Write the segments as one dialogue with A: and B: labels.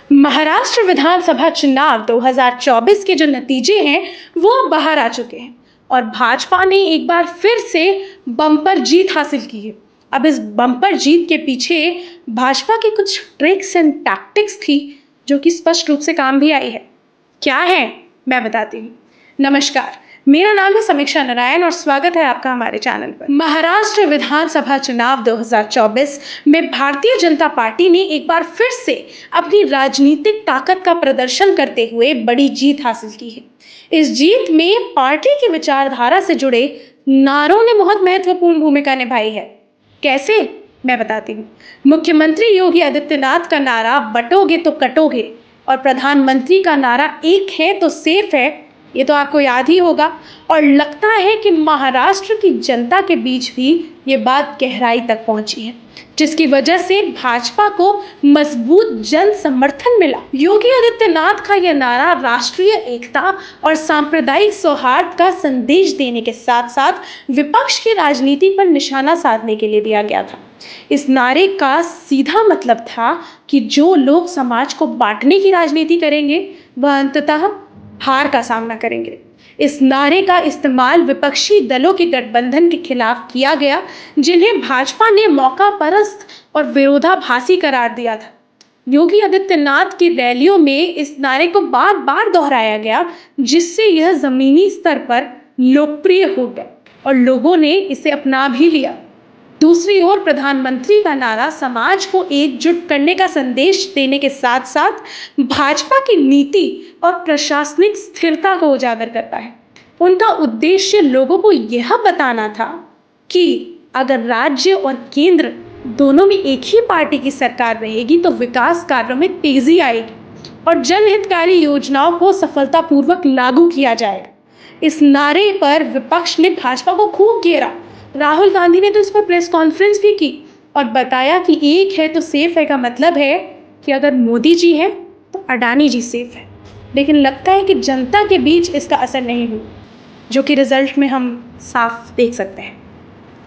A: महाराष्ट्र विधानसभा चुनाव 2024 के जो नतीजे हैं वो अब बाहर आ चुके हैं और भाजपा ने एक बार फिर से बम्पर जीत हासिल की है। अब इस बम्पर जीत के पीछे भाजपा की कुछ ट्रिक्स एंड टैक्टिक्स थी जो कि स्पष्ट रूप से काम भी आई है। क्या है मैं बताती हूँ। नमस्कार, मेरा नाम है समीक्षा नारायण और स्वागत है आपका हमारे चैनल पर। महाराष्ट्र विधानसभा चुनाव 2024 में भारतीय जनता पार्टी ने एक बार फिर से अपनी राजनीतिक ताकत का प्रदर्शन करते हुए बड़ी जीत हासिल की है। इस जीत में पार्टी की विचारधारा से जुड़े नारों ने बहुत महत्वपूर्ण भूमिका निभाई है। कैसे मैं बताती हूँ। मुख्यमंत्री योगी आदित्यनाथ का नारा बटोगे तो कटोगे और प्रधानमंत्री का नारा एक है तो सेफ है, ये तो आपको याद ही होगा। और लगता है कि महाराष्ट्र की जनता के बीच भी ये बात गहराई तक पहुंची है, जिसकी वजह से भाजपा को मजबूत जन समर्थन मिला। योगी आदित्यनाथ का यह नारा राष्ट्रीय एकता और सांप्रदायिक सौहार्द का संदेश देने के साथ साथ विपक्ष की राजनीति पर निशाना साधने के लिए दिया गया था। इस नारे का सीधा मतलब था कि जो लोग समाज को बांटने की राजनीति करेंगे वह अंततः हार का सामना करेंगे। इस नारे का इस्तेमाल विपक्षी दलों के गठबंधन के खिलाफ किया गया, जिन्हें भाजपा ने मौका परस्त और विरोधाभासी करार दिया था। योगी आदित्यनाथ की रैलियों में इस नारे को बार बार दोहराया गया, जिससे यह जमीनी स्तर पर लोकप्रिय हो गया और लोगों ने इसे अपना भी लिया। दूसरी ओर प्रधानमंत्री का नारा समाज को एकजुट करने का संदेश देने के साथ साथ भाजपा की नीति और प्रशासनिक स्थिरता को उजागर करता है। उनका उद्देश्य लोगों को यह बताना था कि अगर राज्य और केंद्र दोनों में एक ही पार्टी की सरकार रहेगी तो विकास कार्यों में तेजी आएगी और जनहितकारी योजनाओं को सफलतापूर्वक लागू किया जाएगा। इस नारे पर विपक्ष ने भाजपा को खूब घेरा। राहुल गांधी ने तो इस पर प्रेस कॉन्फ्रेंस भी की और बताया कि एक है तो सेफ है का मतलब है कि अगर मोदी जी हैं तो अडानी जी सेफ है। लेकिन लगता है कि जनता के बीच इसका असर नहीं हुआ, जो कि रिजल्ट में हम साफ देख सकते हैं।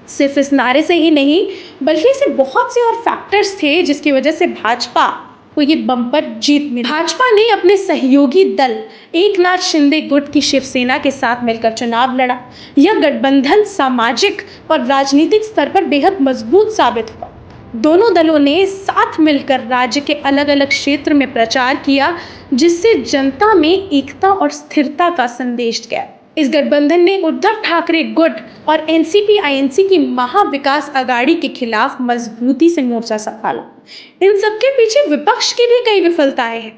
A: सिर्फ इस नारे से ही नहीं बल्कि इसे बहुत से और फैक्टर्स थे जिसकी वजह से भाजपा को ये बम्पर जीत मिली। भाजपा ने अपने सहयोगी दल एकनाथ शिंदे गुट की शिवसेना के साथ मिलकर चुनाव लड़ा। यह गठबंधन सामाजिक और राजनीतिक स्तर पर बेहद मजबूत साबित हुआ। दोनों दलों ने साथ मिलकर राज्य के अलग अलग क्षेत्र में प्रचार किया, जिससे जनता में एकता और स्थिरता का संदेश गया। इस गठबंधन ने उद्धव ठाकरे गुट और एनसीपी-आईएनसी की महाविकास आघाड़ी के खिलाफ मजबूती से मोर्चा संभाला। इन सबके पीछे विपक्ष की भी कई विफलताएं हैं।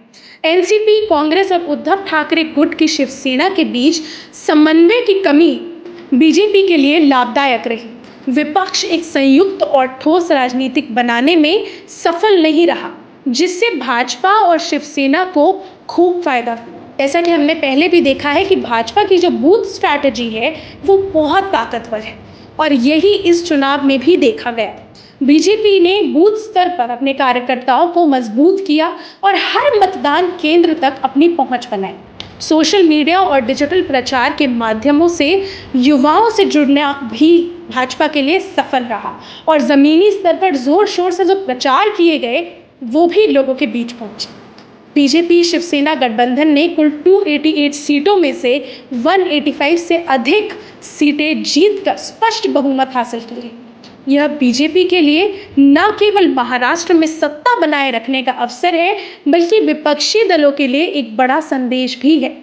A: एनसीपी, कांग्रेस और उद्धव ठाकरे गुट की शिवसेना के बीच समन्वय की कमी बीजेपी के लिए लाभदायक रही। विपक्ष एक संयुक्त और ठोस राजनीतिक बनाने में सफल नहीं रहा, जिससे भाजपा और शिवसेना को खूब फायदा हुआ। जैसा कि हमने पहले भी देखा है कि भाजपा की जो बूथ स्ट्रैटेजी है वो बहुत ताकतवर है और यही इस चुनाव में भी देखा गया। बीजेपी ने बूथ स्तर पर अपने कार्यकर्ताओं को मजबूत किया और हर मतदान केंद्र तक अपनी पहुंच बनाई। सोशल मीडिया और डिजिटल प्रचार के माध्यमों से युवाओं से जुड़ना भी भाजपा के लिए सफल रहा और जमीनी स्तर पर जोर शोर से जो प्रचार किए गए वो भी लोगों के बीच पहुंचे। बीजेपी शिवसेना गठबंधन ने कुल 288 सीटों में से 185 से अधिक सीटें जीतकर स्पष्ट बहुमत हासिल की। यह बीजेपी के लिए न केवल महाराष्ट्र में सत्ता बनाए रखने का अवसर है, बल्कि विपक्षी दलों के लिए एक बड़ा संदेश भी है।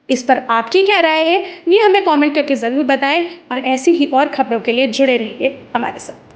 A: इस पर आपकी क्या राय है, ये हमें कमेंट करके जरूर बताएं और ऐसी ही और खबरों के लिए जुड़े रहिए हमारे साथ।